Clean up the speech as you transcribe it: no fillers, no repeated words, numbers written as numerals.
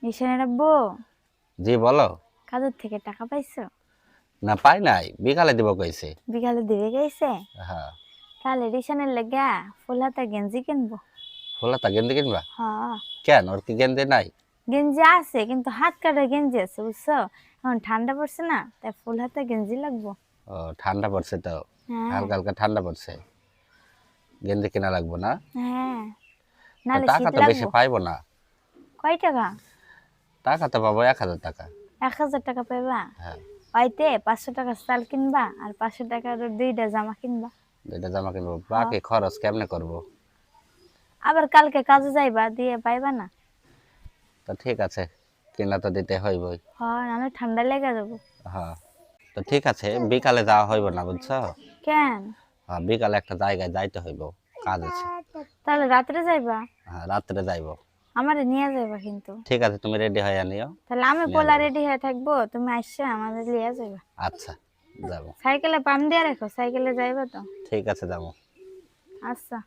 ঈশানের আব্বু জি বলো। কাজের থেকে টাকা পাইছো? না পাই নাই, বিকালে দিব কইছে। বিকালে দিবে গেছে? হ্যাঁ। তাহলে ঈশানের লেগা ফুল হাতা গেঞ্জি কিনবো। ফুলাতা গেঞ্জি কিনবা? হ্যাঁ, কেন, ওর কি গেঞ্জি নাই? গেঞ্জি আছে কিন্তু হাত কাটা গেঞ্জি আছে বুঝছো। এখন ঠান্ডা পড়ছে না, তাই ফুল হাতা গেঞ্জি লাগবো। ও ঠান্ডা পড়ছে তো, হ্যাঁ হালকা হালকা ঠান্ডা পড়ছে, গেঞ্জি কিনা লাগবো না? হ্যাঁ, তা নালে টাকা শীত তো বেশি লাগবো। পাইবো না। কয় টাকা? টাকা তো পাবো 1000 টাকা। 1000 টাকা পাইবা? হ্যাঁ। হয়তে 500 টাকা চাল কিনবা আর 500 টাকার দুইটা জামা কিনবা। দুইটা জামা কিনবো, হ্যাঁ, বাকি খরচ কেমনে করবো? আবার কালকে কাজে যাইবা, দিয়ে পাইবা না। তো ঠিক আছে, কিনা তো দিতে হইবই। হ্যাঁ, নাহলে ঠান্ডা লেগে যাবো। হ্যাঁ, তো ঠিক আছে, বিকালে যাওয়া হইব না বুঝছো। কেন? হ্যাঁ, বিকালে একটা জায়গায় যাইতে হইব, কাজ আছে। তাহলে রাত্রে যাইবা? হ্যাঁ, রাত্রে যাইবো। আমারে নিয়ে যাইবা কিন্তু। ঠিক আছে, তুমি রেডি হয়ে নিও, তাহলে আমি নিয়ে পোলা যাবো। রেডি হয়ে থাকবো, তুমি আসছো আমাদের লিয়ে যাইবা। আচ্ছা, যাবো। সাইকেলে পাম দিয়ে রাখো, সাইকেলে যাইবা তো। ঠিক আছে, যাবো। আচ্ছা।